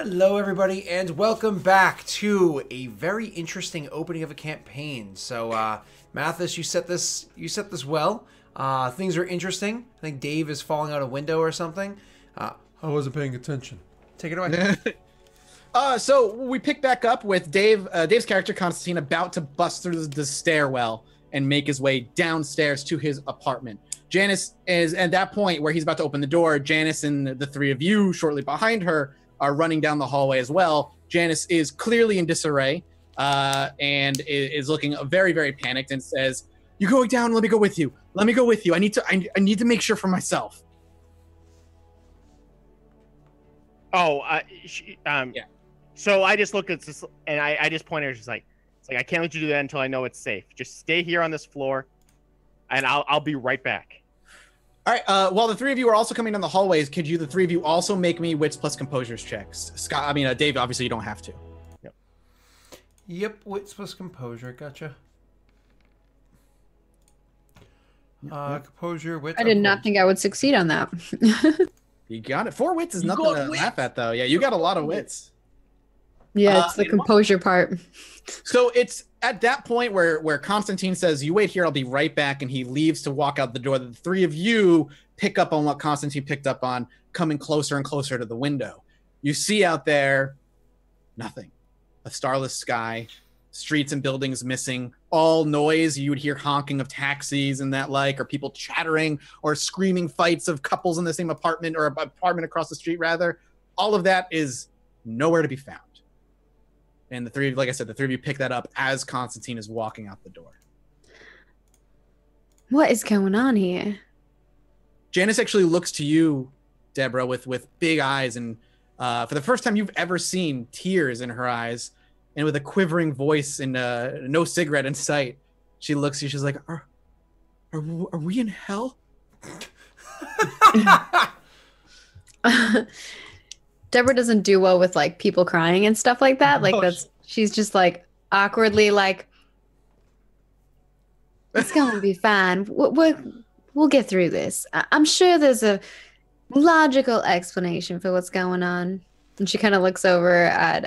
Hello, everybody, and welcome back to a very interesting opening of a campaign. So, Mathas, you set this well. Things are interesting. I think Dave is falling out a window or something. I wasn't paying attention. Take it away. So we pick back up with Dave's character Constantine about to bust through the stairwell and make his way downstairs to his apartment. Janice is at that point where he's about to open the door. Janice and the three of you shortly behind her are running down the hallway as well. Janice is clearly in disarray and is looking very, very panicked and says, "You're going down. Let me go with you. Let me go with you. I need to make sure for myself." Oh, yeah. So I just look at this and I just point at her. She's like, "It's like I can't let you do that until I know it's safe. Just stay here on this floor, and I'll be right back." All right. While the three of you are also coming down the hallways, could you, the three of you, also make me wits plus composures checks? Dave, obviously you don't have to. Yep, wits plus composure. Gotcha. Composure, wits. I did not think I would succeed on that. You got it. 4 wits is nothing to laugh at, though. Yeah, you got a lot of wits. Yeah, it's the composure part. So it's at that point where Constantine says, "You wait here, I'll be right back," and he leaves to walk out the door. The three of you pick up on what Constantine picked up on, coming closer and closer to the window. You see out there nothing. A starless sky, streets and buildings missing, all noise. You would hear honking of taxis and that or people chattering or screaming fights of couples in the same apartment or apartment across the street, rather. All of that is nowhere to be found. And the three of you pick that up as Constantine is walking out the door. What is going on here? Janice actually looks to you, Deborah, with big eyes, and for the first time you've ever seen tears in her eyes, and with a quivering voice and no cigarette in sight, she looks at you. She's like, "Are we in hell?" Deborah doesn't do well with like people crying and stuff like that. She's just like awkwardly like, "It's gonna be fine. We'll get through this. I'm sure there's a logical explanation for what's going on." And she kind of looks over at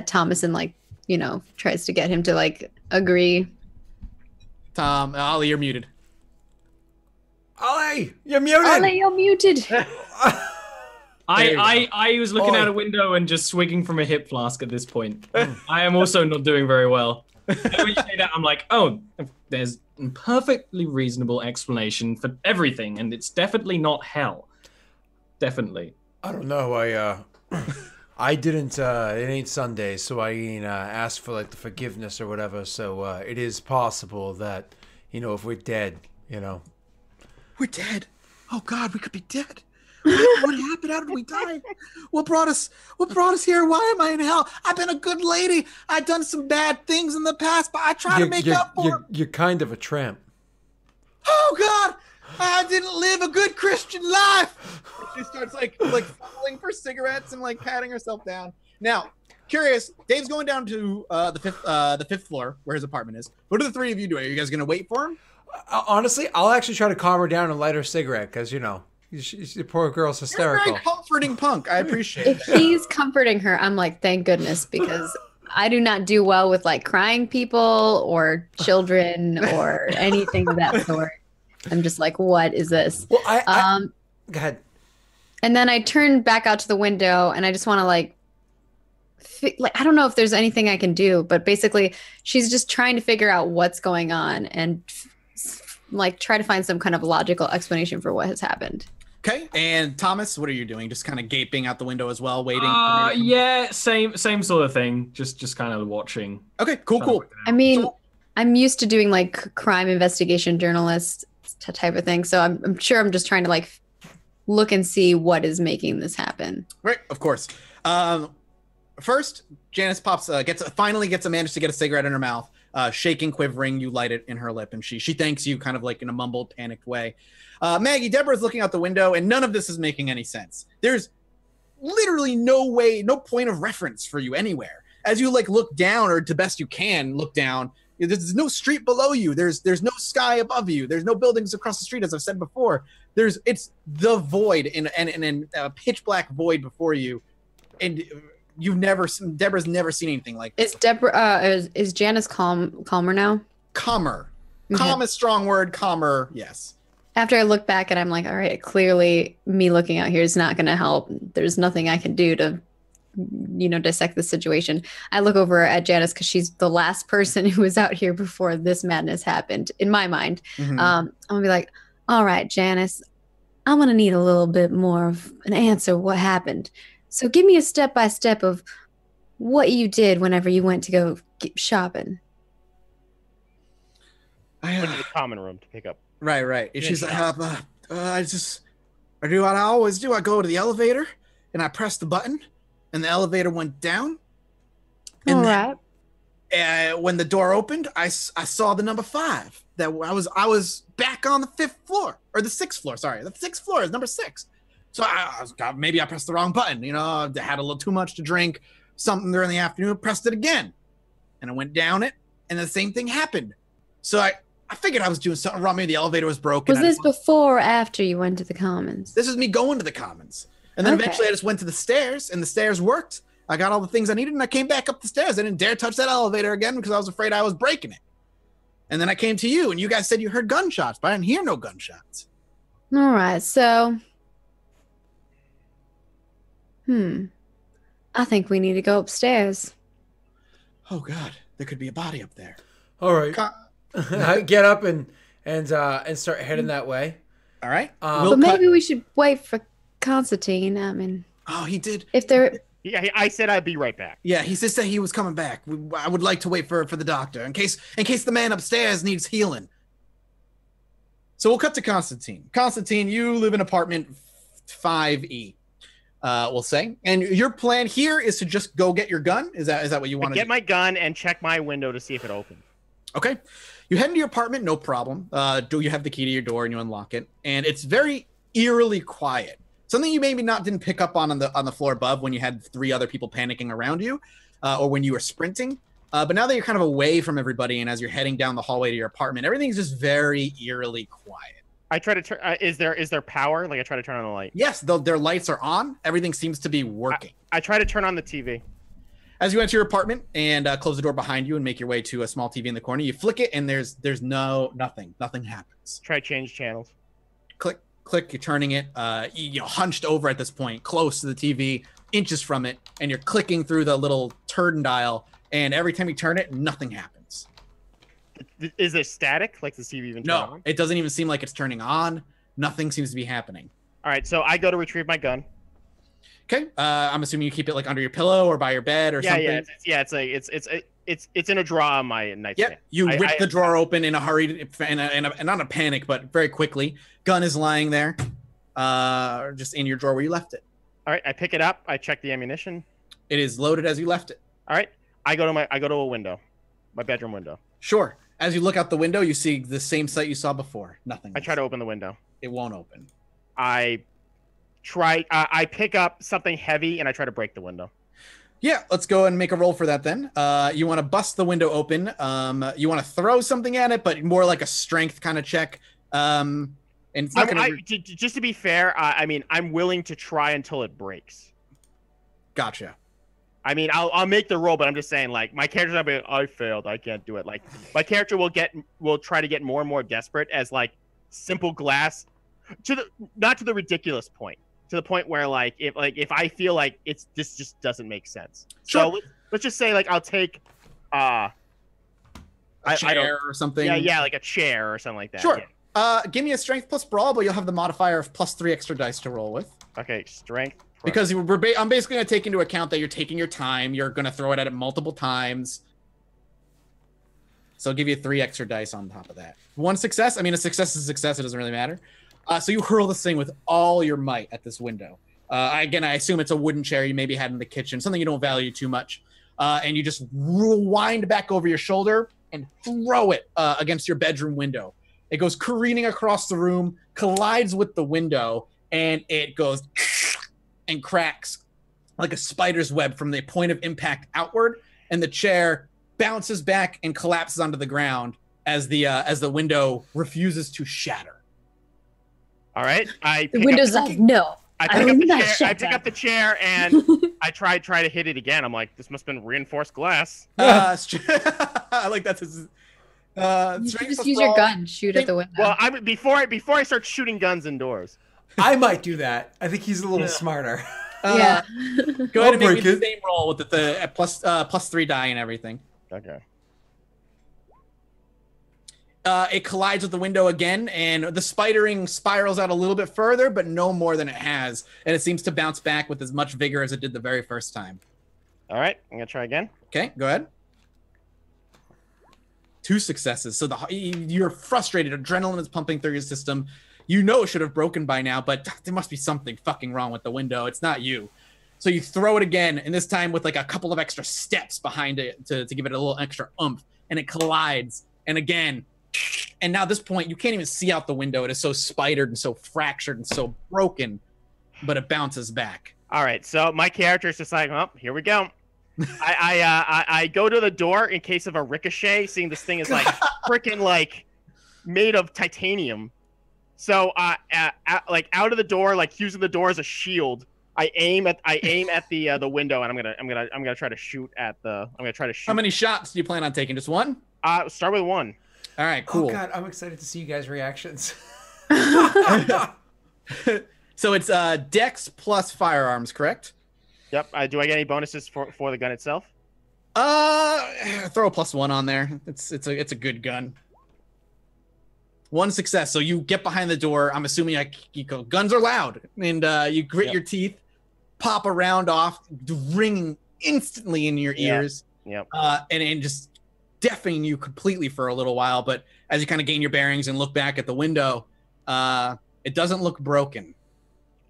Thomas and tries to get him to agree. Ollie, you're muted. Ollie, you're muted. Ollie, you're muted. I was looking out a window and just swigging from a hip flask at this point. I am also not doing very well. And when you say that, I'm like, oh, there's a perfectly reasonable explanation for everything, and it's definitely not hell. Definitely. I don't know. I didn't. It ain't Sunday, so I ain't asked for the forgiveness or whatever. So it is possible that if we're dead, We're dead. Oh God, we could be dead. What happened? How did we die? What brought us here? Why am I in hell? I've been a good lady. I've done some bad things in the past, but I try to make up for it. You're kind of a tramp. Oh God, I didn't live a good Christian life. She starts fumbling for cigarettes and patting herself down. Now, curious, Dave's going down to the fifth floor where his apartment is. What are the three of you doing? Are you guys gonna wait for him? Honestly, I'll actually try to calm her down and light her cigarette because the poor girl's hysterical. You're a very comforting punk. I appreciate it. If he's comforting her, I'm like, thank goodness, because I do not do well with crying people or children or anything of that sort. I'm just like, what is this? Well, go ahead. And then I turn back out to the window and I just want to I don't know if there's anything I can do, but basically she's just trying to figure out what's going on and try to find some kind of logical explanation for what has happened. Okay, and Thomas, what are you doing? Just kind of gaping out the window as well, waiting? Yeah, same sort of thing. Just kind of watching. Okay, cool. I mean, I'm used to doing crime investigation journalist type of thing, so I'm sure I'm just trying to look and see what is making this happen. Right, of course. First, Janice finally managed to get a cigarette in her mouth, shaking, quivering. You light it in her lip, and she thanks you kind of in a mumbled, panicked way. Maggie, Deborah's looking out the window, and none of this is making any sense. There's literally no point of reference for you anywhere. As you look down, or to best you can look down, There's no street below you. There's no sky above you. There's no buildings across the street, as I've said before. It's the void and a pitch black void before you, and Deborah's never seen anything like this. Is Janice calmer now? Calmer. Okay. Calm is a strong word. Calmer, yes. After I look back and I'm like, all right, clearly me looking out here is not going to help. There's nothing I can do to, dissect the situation. I look over at Janice because she's the last person who was out here before this madness happened, in my mind. Mm-hmm. I'm going to be like, all right, Janice, I'm going to need a little bit more of an answer what happened. So give me a step-by-step of what you did whenever you went to go shopping. I went to the common room to pick up. Right. And she's like, I do what I always do. I go to the elevator and I press the button, and the elevator went down. And all right. When the door opened, I saw the number 5. That I was back on the 5th floor, or the 6th floor. Sorry, the 6th floor is number 6. So maybe I pressed the wrong button. I had a little too much to drink, something during the afternoon. Pressed it again, and I went down it, and the same thing happened. So I figured I was doing something wrong. Maybe the elevator was broken. Was this before or after you went to the Commons? This is me going to the Commons. And then eventually I just went to the stairs, and the stairs worked. I got all the things I needed, and I came back up the stairs. I didn't dare touch that elevator again because I was afraid I was breaking it. And then I came to you, and you guys said you heard gunshots, but I didn't hear no gunshots. All right, so... I think we need to go upstairs. Oh, God. There could be a body up there. All right. Get up and start heading that way. All right. But maybe we should wait for Constantine. I mean... Oh, he did. If there... Yeah, I said I'd be right back. Yeah, he just said he was coming back. I would like to wait for the doctor in case the man upstairs needs healing. So we'll cut to Constantine. Constantine, you live in apartment 5E, we'll say. And your plan here is to just go get your gun? Is that what you want to do? Get my gun and check my window to see if it opens. Okay. You head into your apartment, no problem. Do you have the key to your door and you unlock it? And it's very eerily quiet. Something you maybe didn't pick up on the floor above when you had 3 other people panicking around you, or when you were sprinting. But now that you're kind of away from everybody, and as you're heading down the hallway to your apartment, everything's just very eerily quiet. I try to turn. Is there power? Like I try to turn on the light. Yes, their lights are on. Everything seems to be working. I try to turn on the TV. As you enter your apartment and close the door behind you and make your way to a small TV in the corner, you flick it and there's nothing. Nothing happens. Try to change channels. Click, you're turning it, you're hunched over at this point, close to the TV, inches from it, and you're clicking through the little turn dial, and every time you turn it, nothing happens. Is it static? Like the TV even turn on? No, it doesn't even seem like it's turning on. Nothing seems to be happening. All right, so I go to retrieve my gun. Okay, I'm assuming you keep it like under your pillow or by your bed or something. It's in a drawer on my nightstand. Yep, you rip the drawer open in a hurry, and not a panic, but very quickly. Gun is lying there, just in your drawer where you left it. All right, I pick it up. I check the ammunition. It is loaded as you left it. All right, I go to a window, my bedroom window. Sure. As you look out the window, you see the same sight you saw before. Nothing. I try to open the window. It won't open. I pick up something heavy and I try to break the window. Yeah, let's go and make a roll for that then. You want to bust the window open. You want to throw something at it, but more like a strength kind of check. And it's not just to be fair, I mean, I'm willing to try until it breaks. Gotcha. I mean, I'll make the roll, but I'm just saying, like, my character's not being, I failed, I can't do it. Like, my character will try to get more and more desperate as like simple glass not to the ridiculous point. To the point where if I feel like this just doesn't make sense. Sure. So let's just say like I'll take a chair or something. Yeah, like a chair or something like that. Sure. Yeah. Give me a strength plus brawl, but you'll have the modifier of +3 extra dice to roll with. Okay, strength. Because I'm basically going to take into account that you're taking your time. You're going to throw it at it multiple times. So I'll give you 3 extra dice on top of that. 1 success. I mean, a success is a success. It doesn't really matter. So you hurl this thing with all your might at this window. Again, I assume it's a wooden chair you maybe had in the kitchen, something you don't value too much. And you just wind back over your shoulder and throw it against your bedroom window. It goes careening across the room, collides with the window, and it goes and cracks like a spider's web from the point of impact outward. And the chair bounces back and collapses onto the ground as the window refuses to shatter. All right. The window's like, no. I pick up the chair and I try to hit it again. I'm like, this must have been reinforced glass. I like that. You should just use your gun, shoot at the window. Well, before I start shooting guns indoors. I might do that. I think he's a little smarter. Yeah. Go ahead and make me the same roll with the plus 3 die and everything. Okay. It collides with the window again, and the spidering spirals out a little bit further, but no more than it has. And it seems to bounce back with as much vigor as it did the very first time. All right, I'm going to try again. Okay, go ahead. 2 successes. So you're frustrated. Adrenaline is pumping through your system. You know it should have broken by now, but there must be something fucking wrong with the window. It's not you. So you throw it again, and this time with like a couple of extra steps behind it to give it a little extra oomph, and it collides. And again... And now at this point, you can't even see out the window. It is so spidered and so fractured and so broken, but it bounces back. All right, so my character is just like, oh, here we go. I go to the door in case of a ricochet, seeing this thing is like freaking like made of titanium. So like out of the door, like using the door as a shield, I aim at the window, and I'm gonna try to shoot at the. I'm gonna try to shoot. How many shots do you plan on taking? Just one? Start with 1. All right, cool. Oh God, I'm excited to see you guys' reactions. So it's Dex plus firearms, correct? Yep. Do I get any bonuses for the gun itself? Throw a +1 on there. It's a good gun. 1 success. So you get behind the door. I'm assuming you go, guns are loud, and you grit your teeth, pop a round off, ringing instantly in your ears. Yep. And just deafening you completely for a little while. But as you kind of gain your bearings and look back at the window, it doesn't look broken.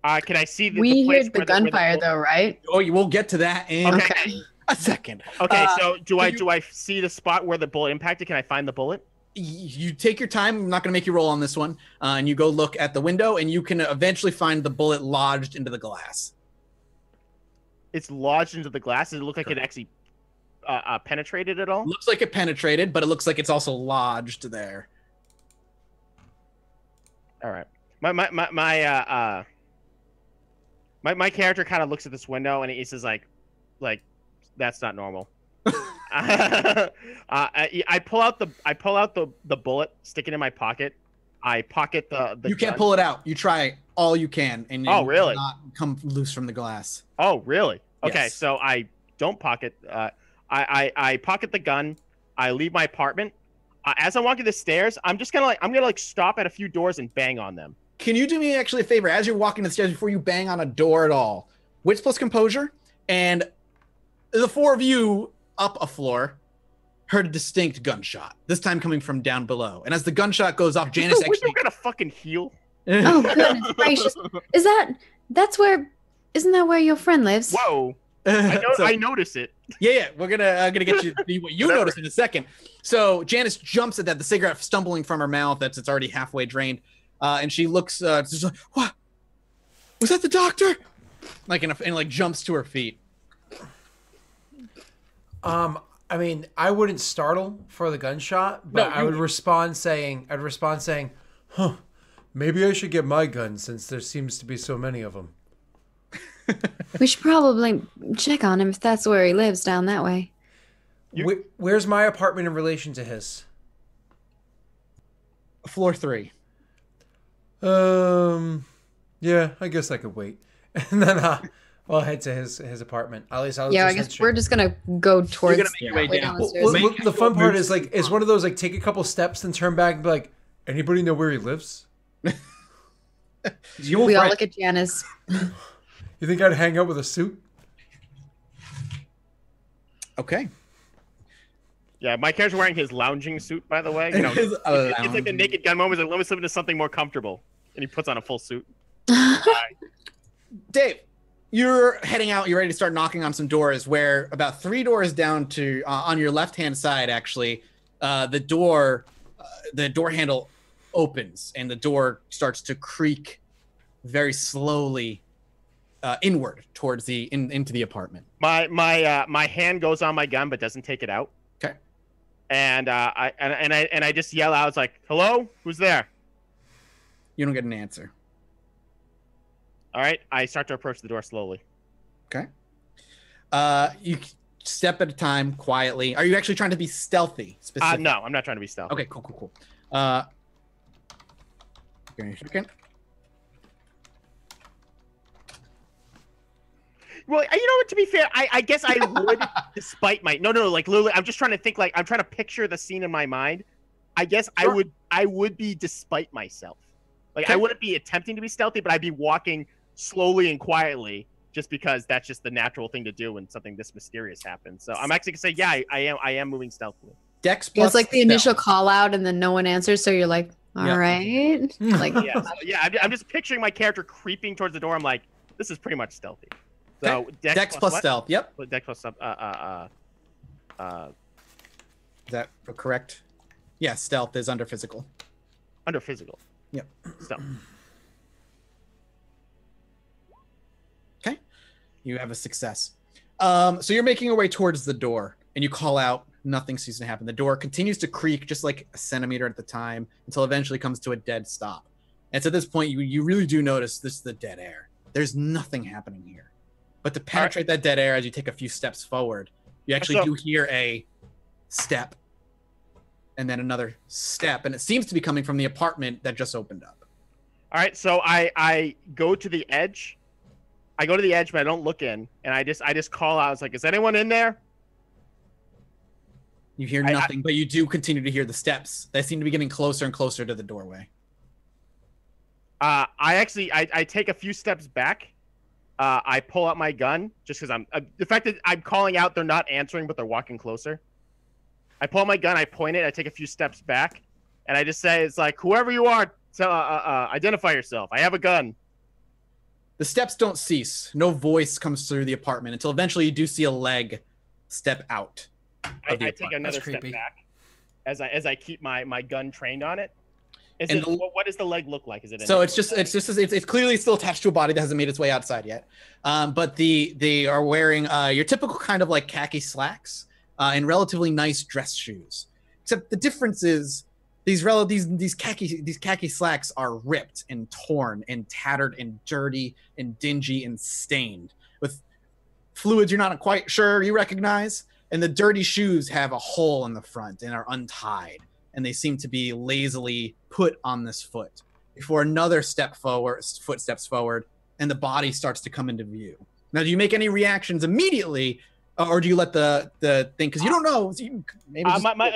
Can I see we heard the gunfire though, right? Oh, you will get to that in a second. Okay, so do I see the spot where the bullet impacted? Can I find the bullet? You take your time. I'm not going to make you roll on this one. And you go look at the window, and you can eventually find the bullet lodged into the glass. It's lodged into the glass. Does it look like it actually penetrated at all? Looks like it penetrated, but it looks like it's also lodged there. All right. My character kind of looks at this window and he says like that's not normal. I pull out the bullet, stick it in my pocket. I pocket the You can't gun. pull it out. You try all you can, and Oh, really? it will not come loose from the glass. Oh, really? Okay, Yes. so I don't pocket. I pocket the gun. I leave my apartment. As I'm walking the stairs, I'm gonna stop at a few doors and bang on them. Can you do me actually a favor? As you're walking the stairs, before you bang on a door at all, wits plus composure, and the 4 of you up a floor heard a distinct gunshot. This time coming from down below. And as the gunshot goes off, Janice We're actually gonna fucking heal. Oh goodness gracious! Isn't that where your friend lives? Whoa! So- I notice it. Yeah, we're gonna get you to see what you notice in a second. So Janice jumps at that, the cigarette stumbling from her mouth. It's already halfway drained, and she looks. Just like, what? Was that the doctor? And jumps to her feet. I mean, I wouldn't startle for the gunshot, but I would respond saying, "Huh, maybe I should get my gun since there seems to be so many of them." We should probably check on him if that's where he lives down that way. Where's my apartment in relation to his? Floor 3. Yeah, I guess I could wait, and then I'll head to his apartment. At least I guess we're just gonna go towards make your way down. the stairs. The fun part is it's one of those take a couple steps and turn back and be like, anybody know where he lives? We all look at Janice. You think I'd hang out with a suit? Okay. Yeah, my character's wearing his lounging suit, by the way. You know, it's like the Naked Gun moment. Like, let me slip into something more comfortable, and he puts on a full suit. Dave, you're heading out. You're ready to start knocking on some doors. Where about 3 doors down to on your left-hand side, actually, the door handle opens and the door starts to creak very slowly inward towards into the apartment. My hand goes on my gun, but doesn't take it out. Okay. and I just yell out, it's like, "Hello, who's there?" You don't get an answer. All right, I start to approach the door slowly. Okay. You step at a time, quietly. Are you actually trying to be stealthy? Specifically? No, I'm not trying to be stealthy. Okay, cool. Give me a second. Well, you know what? To be fair, I guess I would, despite my no, like literally, I'm just trying to think. Like I'm trying to picture the scene in my mind. I guess Sure. I would be despite myself. Like Okay. I wouldn't be attempting to be stealthy, but I'd be walking slowly and quietly, just because that's just the natural thing to do when something this mysterious happens. So I'm actually gonna say, yeah, I am moving stealthily. Dex Yeah, plus it's like the initial stealth. call out, and then no one answers. So you're like, all Yeah. right, like Yeah, so, yeah. I'm just picturing my character creeping towards the door. I'm like, this is pretty much stealthy. So Okay. Dex, Dex plus what? stealth. Yep. What, Dex plus Is that correct? Yeah, stealth is under physical. under physical. Yep. Stealth. Okay. You have a success. So you're making your way towards the door, and you call out. Nothing seems to happen. The door continues to creak just like a centimeter at the time until eventually comes to a dead stop. And so at this point, you really do notice this is the dead air. There's nothing happening here. But to penetrate that dead air as you take a few steps forward, you actually do hear a step and then another step. And it seems to be coming from the apartment that just opened up. All right, so I go to the edge. I go to the edge, but I don't look in, and I just call out. It's like, is anyone in there? You hear nothing, but you do continue to hear the steps. They seem to be getting closer and closer to the doorway. I take a few steps back. I pull out my gun just because the fact that I'm calling out, they're not answering, but they're walking closer. I pull out my gun, I point it, I take a few steps back, and I just say, it's like, whoever you are, identify yourself. I have a gun. The steps don't cease. No voice comes through the apartment until eventually you do see a leg step out. I take another step back as I keep my gun trained on it. What does the leg look like? Is it? It's clearly still attached to a body that hasn't made its way outside yet. But they are wearing your typical kind of like khaki slacks and relatively nice dress shoes. Except the difference is these khaki slacks are ripped and torn and tattered and dirty and dingy and stained with fluids you're not quite sure you recognize. And the dirty shoes have a hole in the front and are untied. And they seem to be lazily put on this foot before another foot steps forward and the body starts to come into view. Now, do you make any reactions immediately, or do you let the thing, because you don't know? So you maybe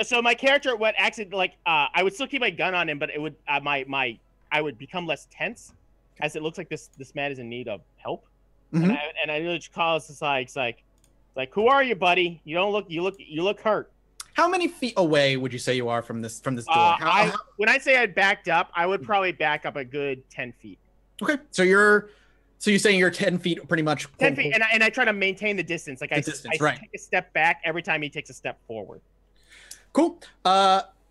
so my character would actually I would still keep my gun on him, but it would I would become less tense as it looks like this man is in need of help. Mhm. And I really just call us it's like, who are you, buddy? You look hurt. How many feet away would you say you are from this door? When I say I backed up, I would probably back up a good 10 feet. Okay, so you're saying you're 10 feet pretty much. 10 feet, and I try to maintain the distance. Like I right. take a step back every time he takes a step forward. Cool.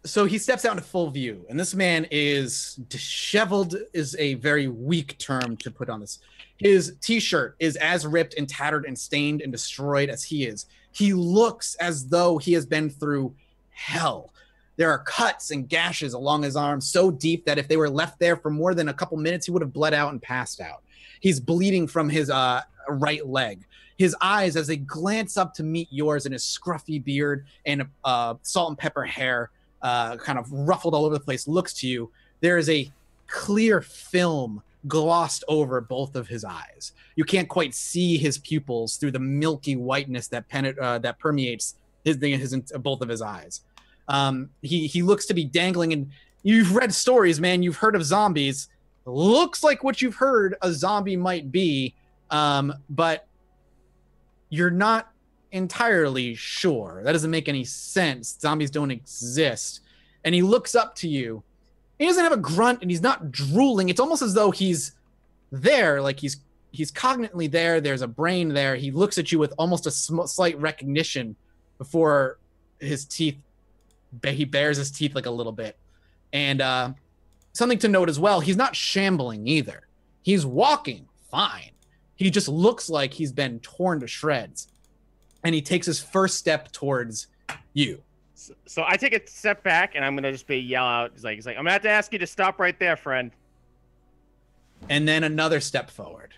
So he steps out into full view, and this man is disheveled, is a very weak term to put on this. His t-shirt is as ripped and tattered and stained and destroyed as he is. He looks as though he has been through hell. There are cuts and gashes along his arms so deep that if they were left there for more than a couple minutes, he would have bled out and passed out. He's bleeding from his right leg. His eyes, as they glance up to meet yours, and his scruffy beard and salt and pepper hair kind of ruffled all over the place, looks to you. There is a clear film glossed over both of his eyes. You can't quite see his pupils through the milky whiteness that permeates both of his eyes. He looks to be dangling, and you've read stories, man. You've heard of zombies. Looks like what you've heard a zombie might be, but you're not entirely sure. That doesn't make any sense. Zombies don't exist. And he looks up to you. He doesn't have a grunt, and he's not drooling. It's almost as though he's there, like he's cognitantly there. There's a brain there. He looks at you with almost a slight recognition before his teeth. He bares his teeth like a little bit. And something to note as well, he's not shambling either. He's walking fine. He just looks like he's been torn to shreds. And he takes his first step towards you. So I take a step back, and I'm gonna just yell out. He's like, I'm gonna have to ask you to stop right there, friend. And then another step forward.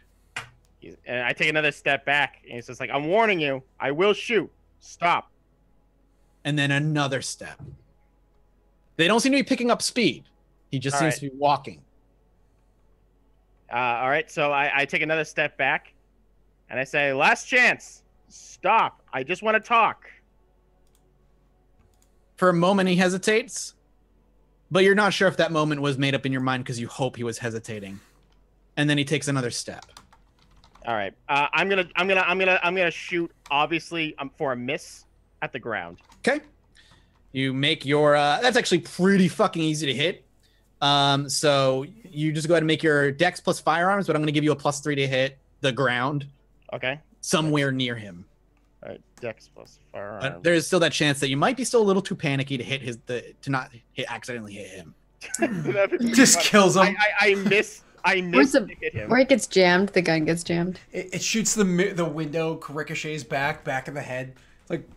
And I take another step back, and he's just like, I'm warning you. I will shoot. Stop. And then another step. They don't seem to be picking up speed. He just seems to be walking. All right, so I take another step back, and I say, last chance. Stop. I just want to talk. For a moment, he hesitates, but you're not sure if that moment was made up in your mind because you hope he was hesitating. And then he takes another step. All right, I'm gonna shoot. Obviously, for a miss at the ground. Okay. You make your. That's actually pretty fucking easy to hit. So you just go ahead and make your dex plus firearms, but I'm gonna give you a +3 to hit the ground. Okay. Somewhere near him. All right, dex plus firearms. There's still that chance that you might be still a little too panicky to hit to not accidentally hit him. Just kills him. I miss. To hit him. Where it gets jammed, the gun gets jammed. It shoots the window, ricochets back in the head. Like,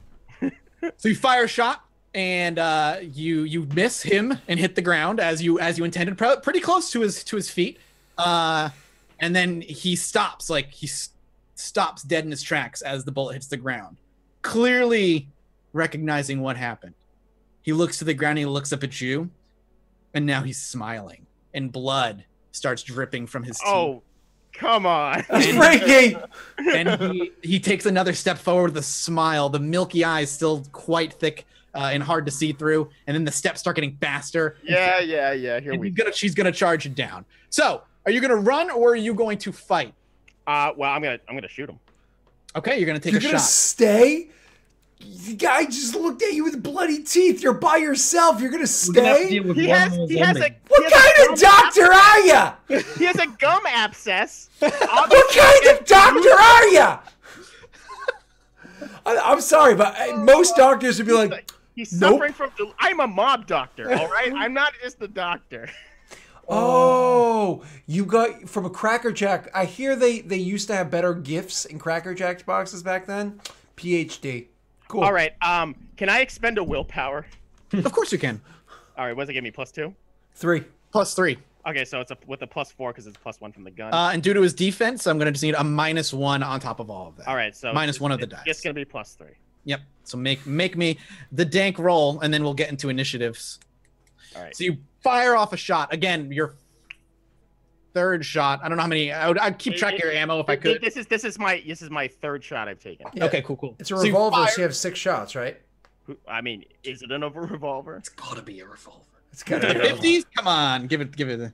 so you fire a shot, and you miss him and hit the ground as you intended, pretty close to his feet. And then he stops, stops dead in his tracks as the bullet hits the ground, clearly recognizing what happened. He looks to the ground, he looks up at you, and now he's smiling, and blood starts dripping from his teeth. Oh, come on. That's freaky. And he takes another step forward with a smile, the milky eyes still quite thick and hard to see through, and then the steps start getting faster. Yeah. Here she's gonna charge it down. So, are you gonna run or are you going to fight? Well, I'm gonna shoot him. Okay, you're gonna take a shot. You're gonna stay? The guy just looked at you with bloody teeth. You're by yourself. You're gonna stay? He has a What kind of doctor are ya? He has a gum abscess. What kind of doctor are ya? I'm sorry, but most doctors would be like, he's nope. suffering from. I'm a mob doctor, all right? I'm not just a doctor. Oh, you got from a Cracker Jack. I hear they used to have better gifts in Cracker Jack boxes back then. PhD. Cool. All right. Can I expend a willpower? Of course you can. All right. What does it give me? +2? 3. +3. Okay, so it's with a +4 because it's +1 from the gun. And due to his defense, I'm gonna just need a -1 on top of all of that. All right, so -1 of the dice. It's gonna be +3. Yep. So make me the dank roll, and then we'll get into initiatives. All right. So you fire off a shot. Again, your third shot. I don't know how many. I'd keep track of your ammo if I could. This is my third shot I've taken. Yeah. Okay, cool. It's a revolver, so you have 6 shots, right? I mean, is it a revolver? It's gotta be a revolver. It's gotta be a 50s? Come on, give it.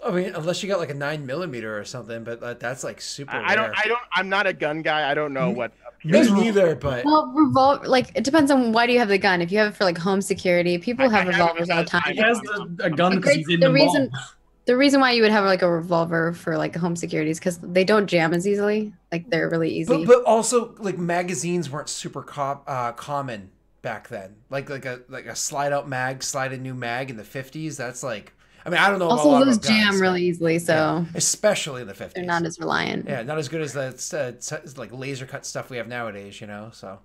I mean, unless you got like a 9mm or something, but that's like super I rare. don't. I'm not a gun guy. I don't know what. Me neither, but Well, it depends on why do you have the gun. If you have it for like home security, people have revolvers all the time. He has a gun because he's in the reason mall. the reason why you would have like a revolver for like home security is because they don't jam as easily. Like they're really easy. but also like magazines weren't super common back then. Like a slide out mag, slide in new mag in the 50s. That's like, I mean, I don't know. Also, a lot those about guns, jam really easily, so yeah. Especially in the 50s. they're not as reliant. Yeah, not as good as the like laser cut stuff we have nowadays. You know, so.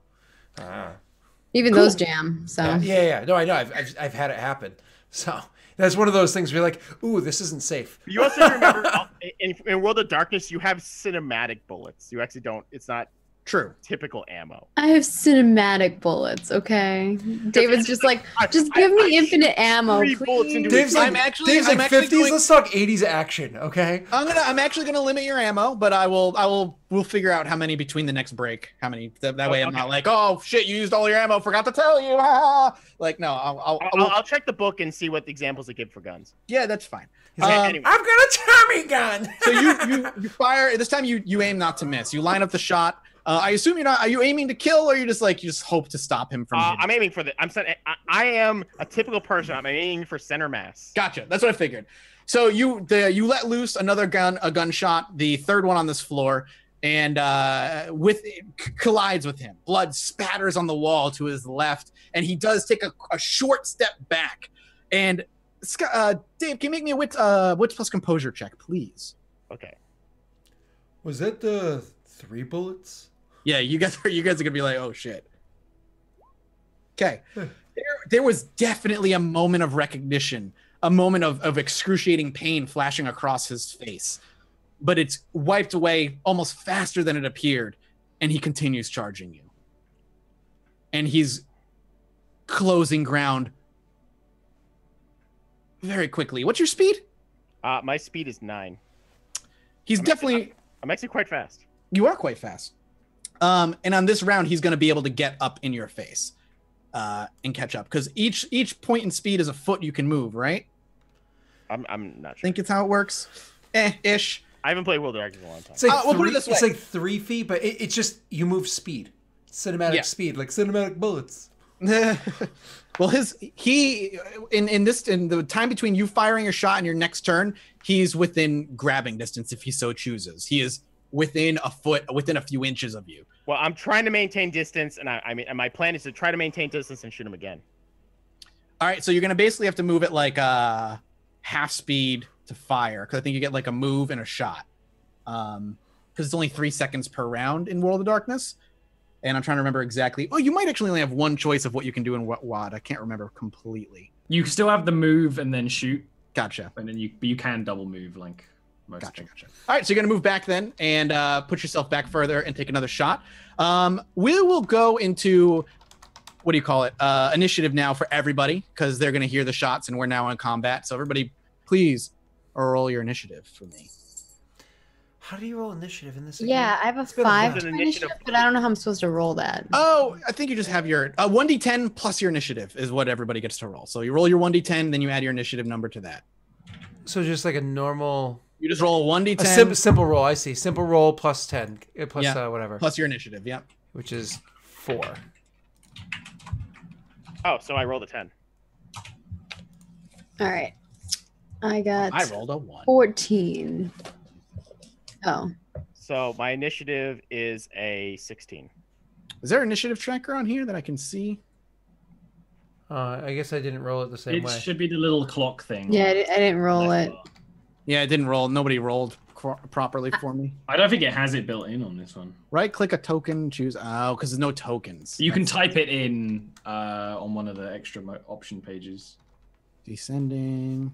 Even Cool. those jam. So Yeah. No, I know. I've had it happen. So that's one of those things where you're like, ooh, this isn't safe. You also remember in World of Darkness, you have cinematic bullets. You actually don't. It's not True. typical ammo. I have cinematic bullets. Okay, David's just like, just give me infinite ammo, 3 bullets into Dave's his like, I'm actually 50s. going- Let's talk 80s action, okay? I'm actually gonna limit your ammo, but we'll figure out how many between the next break. How many? That way I'm not like, oh shit, you used all your ammo. Forgot to tell you. Like no, I'll check the book and see what examples they give for guns. yeah, that's fine. Anyway. I've got a Tommy gun. So you fire this time. You aim not to miss. You line up the shot. I assume you're not. Are you aiming to kill, or you just hope to stop him from? I'm aiming for I am a typical person. I'm aiming for center mass. Gotcha. That's what I figured. So you let loose a gunshot, the third one on this floor, and collides with him. Blood spatters on the wall to his left, and he does take a short step back. And Dave, can you make me a wits plus composure check, please? Okay. Was that the 3 bullets? Yeah, you guys are gonna be like, oh shit. Okay. there was definitely a moment of recognition, a moment of excruciating pain flashing across his face, but it's wiped away almost faster than it appeared, and he continues charging you. And he's closing ground very quickly. What's your speed? My speed is 9. I'm actually quite fast. You are quite fast. And on this round, he's going to be able to get up in your face and catch up, because each point in speed is a foot you can move, right? I'm not sure. Think it's how it works. Ish. I haven't played World of Darkness in a long time. It's like we'll put it this way. It's like 3 feet, but it's just you move speed, cinematic speed, like cinematic bullets. Well, in the time between you firing a shot and your next turn, he's within grabbing distance if he so chooses. He is within a foot, within a few inches of you. Well, I'm trying to maintain distance, and and my plan is to try to maintain distance and shoot him again. All right, so you're gonna basically have to move at like half speed to fire, because I think you get like a move and a shot, because it's only 3 seconds per round in World of Darkness. And I'm trying to remember exactly. Oh, you might actually only have one choice of what you can do in WOD. I can't remember completely. You still have the move and then shoot. Gotcha. And then you can double move like most. Gotcha. All right, so you're gonna move back then and put yourself back further and take another shot. We will go into, what do you call it? Initiative now for everybody, because they're gonna hear the shots and we're now in combat. So everybody, please roll your initiative for me. How do you roll initiative in this? Yeah, I have a 5 to initiative, but I don't know how I'm supposed to roll that. Oh, I think you just have your 1d10 plus your initiative is what everybody gets to roll. So you roll your 1d10, then you add your initiative number to that. So just like a normal. You just roll a 1d10. A simple roll. I see. Simple roll plus 10 plus whatever. Plus your initiative. Yeah. Which is 4. Oh, so I rolled a 10. All right. I rolled a 1. 14. Oh. So my initiative is a 16. Is there an initiative tracker on here that I can see? I guess I didn't roll it the same way. It should be the little clock thing. Yeah, I didn't roll it. Yeah, it didn't roll. Nobody rolled properly for me. I don't think it has it built in on this one. Right click a token, choose. Oh, because there's no tokens. You can type it in on one of the extra option pages. Descending.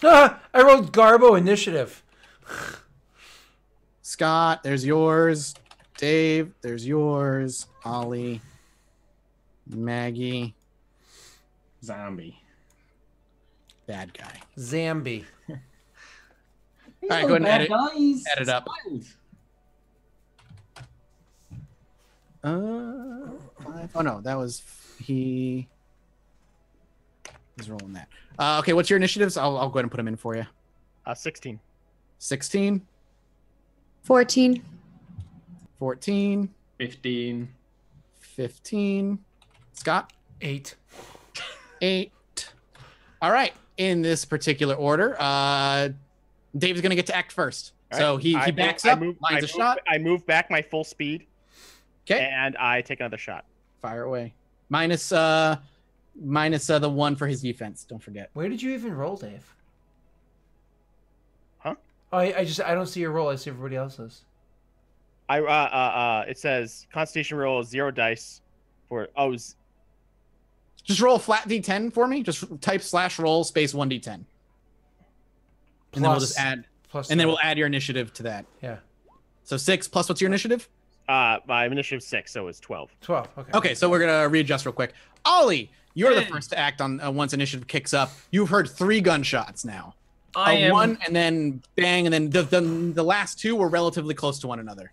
Ah, I rolled Garbo initiative. Scott, there's yours. Dave, there's yours. Ollie. Maggie. Zombie. Bad guy. Zambi. All right, go ahead and edit it up. 5. Oh no, that was he's rolling that. Okay, what's your initiatives? I'll go ahead and put them in for you. 16. 16. 14. 14. 15. 15. Scott? 8. 8. All right. In this particular order, Dave's going to get to act first. All so right. he backs up, lines a shot. I move back my full speed. Okay. And I take another shot. Fire away. Minus the 1 for his defense. Don't forget. Where did you even roll, Dave? Huh? Oh, I don't see your roll. I see everybody else's. It says Constitution roll 0 dice for Just roll a flat d10 for me. Just type /roll space 1d10. And then we'll just add then we'll add your initiative to that. Yeah. So 6 plus what's your initiative? My initiative 6, so it's 12. 12. Okay. Okay, so we're gonna readjust real quick. Ollie, you're the first to act on once initiative kicks up. You've heard 3 gunshots now. One and then bang, and then the last 2 were relatively close to one another.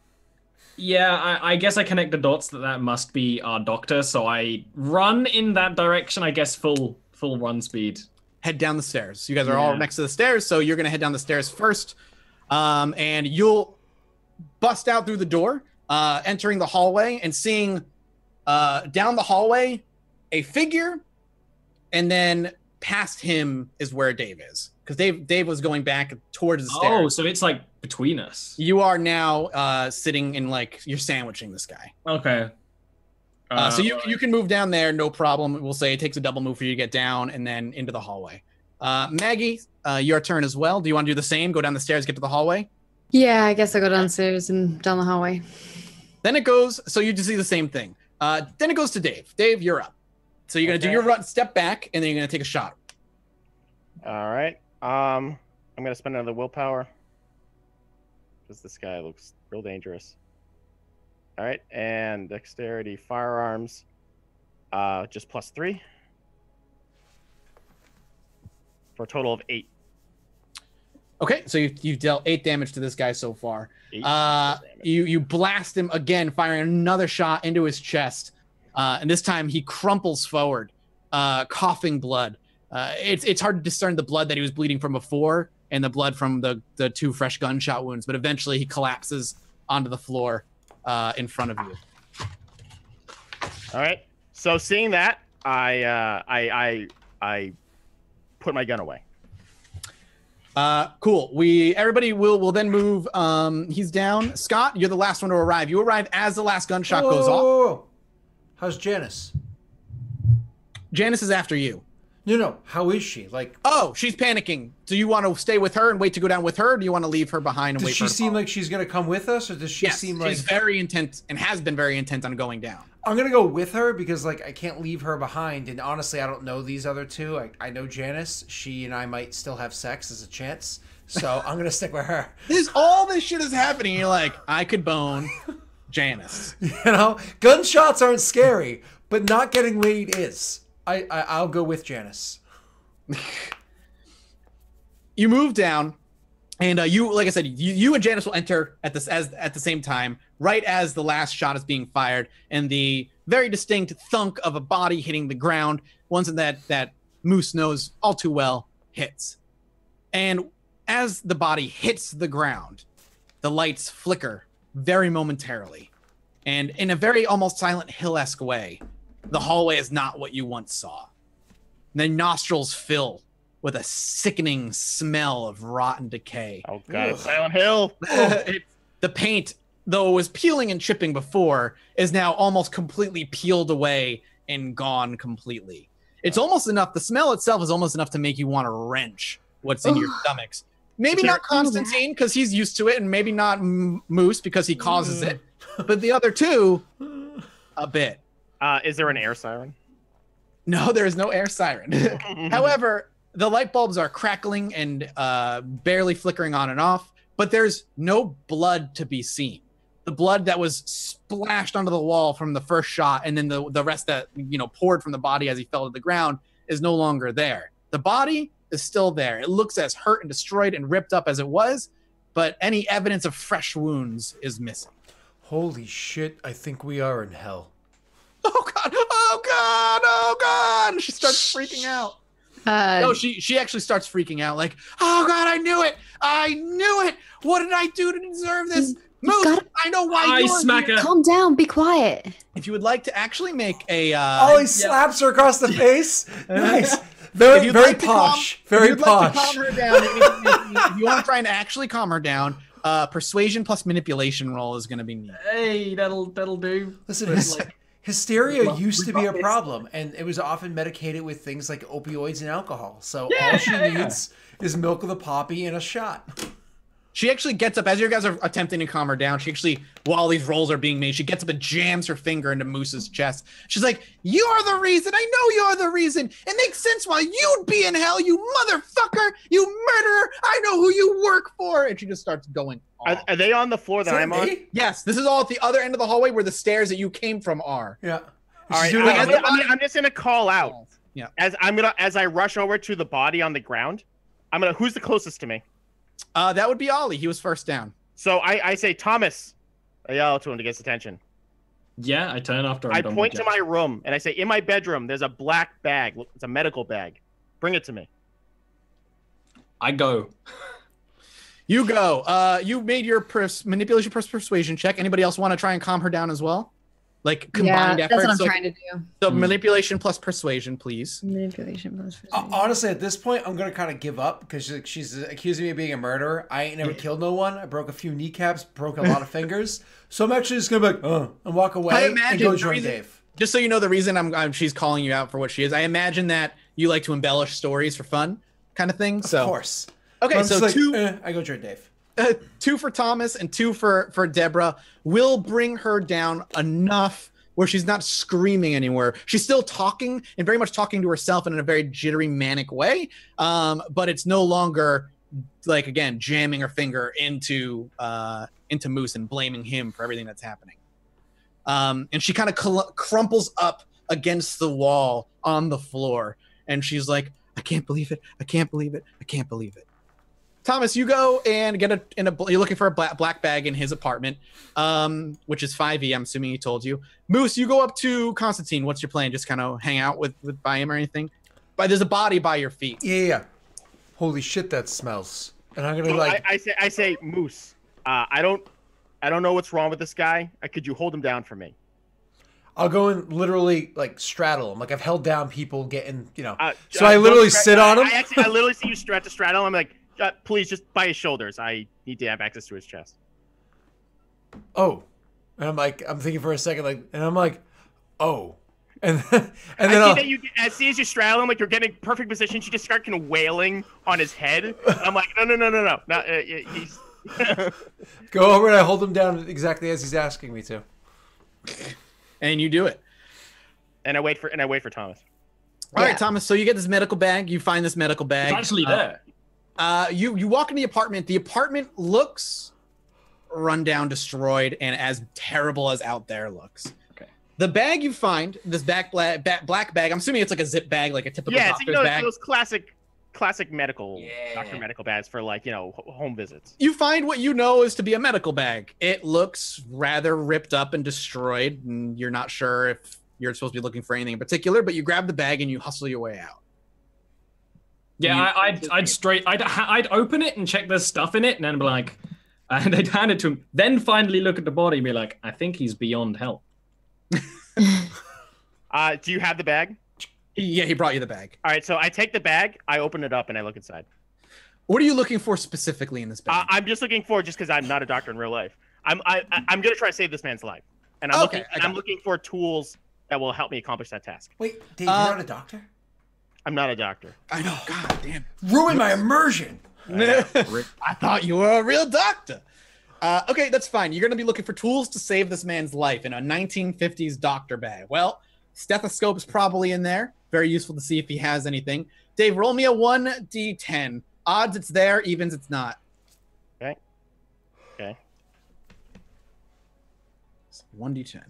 Yeah, I guess I connect the dots that must be our doctor, so I run in that direction, I guess full run speed. Head down the stairs. You guys are all next to the stairs, so you're going to head down the stairs first. And you'll bust out through the door, entering the hallway and seeing down the hallway a figure, and then past him is where Dave is. Because Dave was going back towards the stairs. Oh, so it's like between us. You are now sitting in you're sandwiching this guy. Okay. So you can move down there, no problem. We'll say it takes a double move for you to get down and then into the hallway. Maggie, your turn as well. Do you want to do the same? Go down the stairs, get to the hallway? Yeah, I guess I'll go downstairs and down the hallway. Then it goes, so you just see the same thing. Then it goes to Dave. Dave, you're up. So you're gonna do your run, step back, and then you're gonna take a shot. All right. I'm gonna spend another willpower because this guy looks real dangerous. All right, and dexterity, firearms, just +3 for a total of 8. Okay, so you've dealt 8 damage to this guy so far. 8 damage. You blast him again, firing another shot into his chest, and this time he crumples forward, coughing blood. It's hard to discern the blood that he was bleeding from before and the blood from the 2 fresh gunshot wounds, but eventually he collapses onto the floor in front of you. All right. So seeing that, I put my gun away. Cool. Everybody will then move. He's down. Scott, you're the last one to arrive. You arrive as the last gunshot goes off. How's Janice? Janice is after you. No. How is she? Like, oh, she's panicking. Do you want to stay with her and wait to go down with her, or do you want to leave her behind and wait for her? Does she seem like she's gonna come with us, or does she seem like she's very intent and has been very intent on going down? I'm gonna go with her because like I can't leave her behind, and honestly, I don't know these other two. I know Janice. She and I might still have sex as a chance, so I'm gonna stick with her. All this shit is happening. You're like, I could bone Janice. You know, gunshots aren't scary, but not getting laid is. I'll go with Janice. You move down, and you, like I said, you and Janice will enter at the same time, right as the last shot is being fired, and the very distinct thunk of a body hitting the ground, one that Moose knows all too well, hits. And as the body hits the ground, the lights flicker very momentarily, and in a very almost Silent Hill-esque way, the hallway is not what you once saw. The nostrils fill with a sickening smell of rotten decay. Oh god, it's Silent Hill. The paint, though it was peeling and chipping before, is now almost completely peeled away and gone completely. It's almost enough, the smell itself is almost enough to make you want to wrench what's in your stomachs. Maybe not Constantine, because he's used to it, and maybe not Moose, because he causes it. But the other two, a bit. Is there an air siren? No, there is no air siren. However, the light bulbs are crackling and barely flickering on and off, but there's no blood to be seen. The blood that was splashed onto the wall from the first shot, and then the rest that poured from the body as he fell to the ground, is no longer there. The body is still there. It looks as hurt and destroyed and ripped up as it was, but any evidence of fresh wounds is missing. Holy shit, I think we are in hell. Oh god, oh god, oh god! And she starts freaking out. No, she actually starts freaking out, like, oh god, I knew it! I knew it! What did I do to deserve this? Moose, I know why you're smack here. her. Calm down, be quiet. If you would like to actually make a he slaps her across the face. Nice. Very posh. Very posh. Like to calm her down, if you want to try and actually calm her down, persuasion plus manipulation roll is going to be neat. Hey, that'll do. Listen, hysteria used to be a problem, and it was often medicated with things like opioids and alcohol. So all she needs is milk of the poppy and a shot. She actually gets up, as you guys are attempting to calm her down, she actually, while these rolls are being made, she gets up and jams her finger into Moose's chest. She's like, you're the reason! I know you're the reason! It makes sense why you'd be in hell, you motherfucker! You murderer! I know who you work for! And she just starts going off. Are they on the floor that I'm on? Yes, this is all at the other end of the hallway where the stairs that you came from are. Yeah. All right, I'm just gonna call out. Yeah. As I rush over to the body on the ground, who's the closest to me? That would be Ollie. He was first down. So I say, Thomas. I yell to him to get his attention. Yeah, I turn after him. I point to my room and I say, in my bedroom, there's a black bag. Look, it's a medical bag. Bring it to me. I go. You go. You made your manipulation plus persuasion check. Anybody else want to try and calm her down as well? Like combined efforts. That's what I'm trying to do. So manipulation plus persuasion, please. Manipulation plus persuasion. Honestly, at this point, I'm going to kind of give up because she's accusing me of being a murderer. I ain't never killed no one. I broke a few kneecaps, broke a lot of fingers. So I'm actually just going to be like, and walk away and go join Dave. Just so you know, the reason she's calling you out for what she is, I imagine that you like to embellish stories for fun kind of thing. So. Of course. Okay, so like, two. I go join Dave. 2 for Thomas and 2 for Deborah will bring her down enough where she's not screaming anywhere. She's still talking and very much talking to herself in a very jittery, manic way. But it's no longer like, again, jamming her finger into Moose and blaming him for everything that's happening. And she kind of crumples up against the wall on the floor. And she's like, I can't believe it. I can't believe it. I can't believe it. Thomas, you go and get you're looking for a black bag in his apartment, which is 5e. I'm assuming he told you. Moose, you go up to Constantine. What's your plan? Just kind of hang out with by him or anything? But there's a body by your feet. Yeah. Holy shit, that smells. And I'm gonna I say, Moose. I don't know what's wrong with this guy. Could you hold him down for me? I'll go and literally like straddle him. Like I've held down people getting, so I literally sit on him. I literally see you straddle him. I'm like, please, just by his shoulders. I need to have access to his chest. Oh, and I'm thinking for a second, and I'm like, oh, and then I see as you straddle him, like you're getting perfect position. You just start kind of wailing on his head. I'm like, no. He's go over and I hold him down exactly as he's asking me to. And you do it. And I wait for Thomas. All right, Thomas. So you get this medical bag. You find this medical bag. It's actually there. You walk in the apartment. The apartment looks run down, destroyed, and as terrible as out there looks. Okay. The bag you find, this black bag. I'm assuming it's like a zip bag, like a typical doctor's bag. Those classic medical doctor medical bags for home visits. You find what you know is to be a medical bag. It looks rather ripped up and destroyed, and you're not sure if you're supposed to be looking for anything in particular, but you grab the bag and you hustle your way out. Yeah, I'd open it and check there's stuff in it, and then be like, and I'd hand it to him. Then finally look at the body and be like, I think he's beyond help. Do you have the bag? Yeah, he brought you the bag. All right, so I take the bag, I open it up, and I look inside. What are you looking for specifically in this bag? I'm just looking for, just because I'm not a doctor in real life, I'm gonna try to save this man's life, and I'm looking for tools that will help me accomplish that task. Wait, Dave, you're not a doctor? I'm not a doctor. I know. God damn. Ruin my immersion. I thought you were a real doctor. Okay, that's fine. You're going to be looking for tools to save this man's life in a 1950s doctor bag. Well, stethoscope's probably in there. Very useful to see if he has anything. Dave, roll me a 1d10. Odds it's there, evens it's not. Okay. 1d10.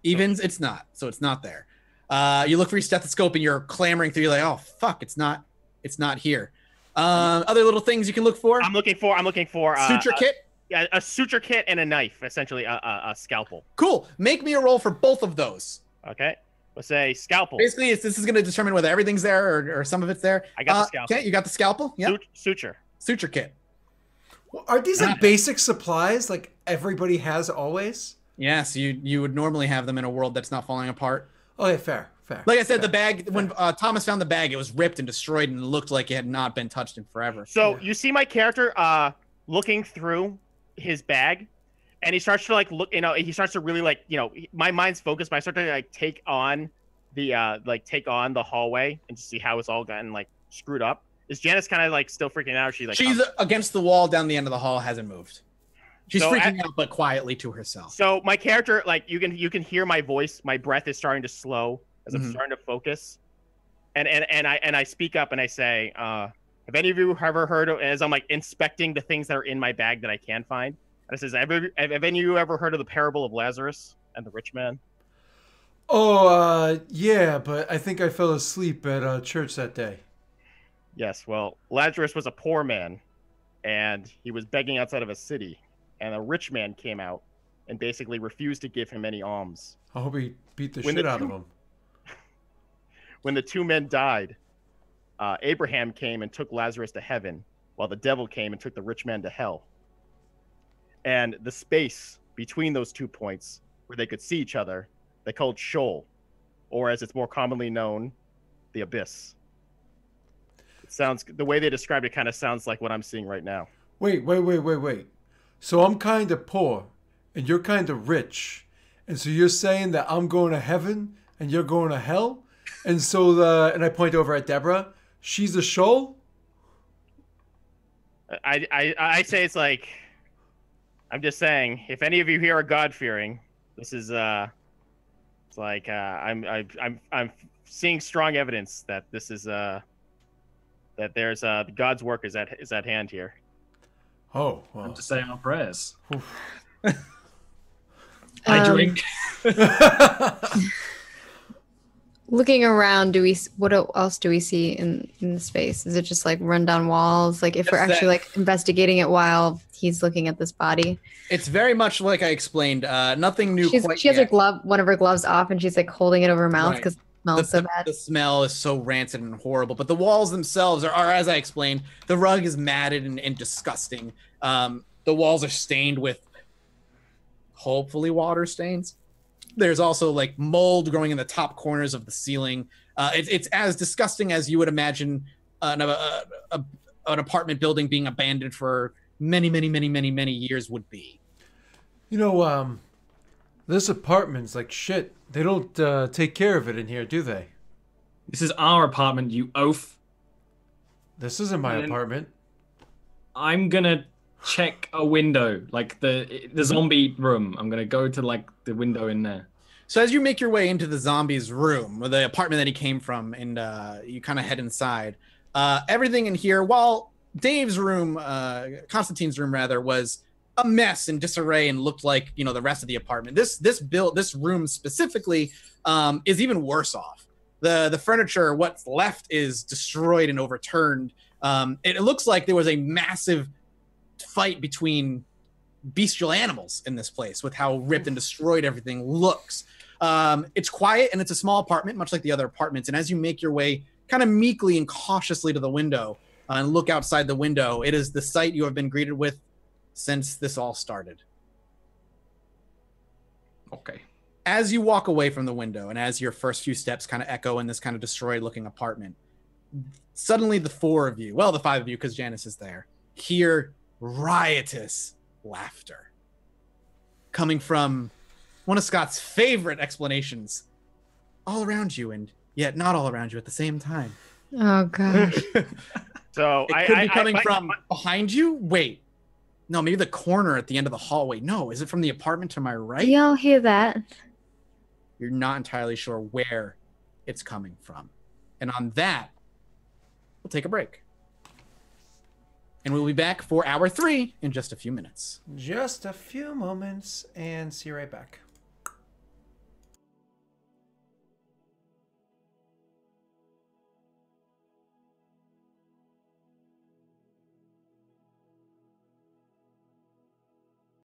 Evens, it's not. So it's not there. You look for your stethoscope and you're clamoring through. You're like, oh fuck, it's not here. Other little things you can look for. I'm looking for suture kit. Yeah, a suture kit and a knife, essentially a scalpel. Cool. Make me a roll for both of those. Okay. Let's say scalpel. Basically, this is going to determine whether everything's there or some of it's there. I got the scalpel. Okay, you got the scalpel. Yeah. Suture kit. Well, are these like basic supplies like everybody has always? Yes, you would normally have them in a world that's not falling apart. Oh, yeah, fair. Like I said, the bag, when Thomas found the bag, it was ripped and destroyed and looked like it had not been touched in forever. So you see my character looking through his bag, and he starts to like look, he starts to really like, my mind's focused, but I start to like take on the hallway and to see how it's all gotten like screwed up. Is Janice kind of like still freaking out? Or she's against the wall down the end of the hall, hasn't moved. She's freaking out, but quietly to herself. So my character, like you can hear my voice. My breath is starting to slow as I'm starting to focus, and I speak up and I say, "Have any of you ever heard of?" As I'm like inspecting the things that are in my bag that I can find, and it says, "Have any of you ever heard of the parable of Lazarus and the rich man?" Oh, yeah, but I think I fell asleep at church that day. Yes, well, Lazarus was a poor man, and he was begging outside of a city. And a rich man came out and basically refused to give him any alms. I hope he beat the shit out of him. When the two men died, Abraham came and took Lazarus to heaven, while the devil came and took the rich man to hell. And the space between those 2 points, where they could see each other, they called Sheol, or as it's more commonly known, the abyss. The way they described it kind of sounds like what I'm seeing right now. Wait. So I'm kind of poor, and you're kind of rich, and so you're saying that I'm going to heaven and you're going to hell, and so and I point over at Deborah. She's a Sheol. I say it's like, I'm just saying, if any of you here are God-fearing, This is it's like I'm seeing strong evidence that this is that there's God's work is at hand here. Oh, well. Time to say our prayers. I drink. Looking around, what else do we see in the space? Is it just like rundown walls? Like if we're actually like investigating it while he's looking at this body? It's very much like I explained. Nothing new. She has one of her gloves off, and she's like holding it over her mouth because it smells so bad. The smell is so rancid and horrible. But the walls themselves are as I explained. The rug is matted and disgusting. The walls are stained with hopefully water stains. There's also like mold growing in the top corners of the ceiling. It's as disgusting as you would imagine an apartment building being abandoned for many years would be. You know, this apartment's like shit. They don't take care of it in here, do they? This is our apartment, you oaf. This isn't my apartment. I'm gonna check a window, like the zombie room. I'm gonna go to like the window in there. So as you make your way into the zombie's room, or the apartment that he came from, and you kind of head inside, everything in here, while Dave's room, Constantine's room rather, was a mess and disarray and looked like, you know, the rest of the apartment. This room specifically is even worse off. The furniture, what's left, is destroyed and overturned. It looks like there was a massive fight between bestial animals in this place with how ripped and destroyed everything looks. It's quiet and it's a small apartment, much like the other apartments. And as you make your way kind of meekly and cautiously to the window and look outside the window, it is the sight you have been greeted with since this all started. Okay. As you walk away from the window and as your first few steps kind of echo in this kind of destroyed looking apartment, suddenly the five of you, because Janice is there, hear riotous laughter coming from one of Scott's favorite explanations. All around you, and yet not all around you at the same time. Oh gosh. So it could be coming from behind you. Wait, no, maybe the corner at the end of the hallway. No, is it from the apartment to my right? Y'all hear that? You're not entirely sure where it's coming from. And on that, we'll take a break. And we'll be back for hour 3 in just a few minutes. Just a few moments and see you right back.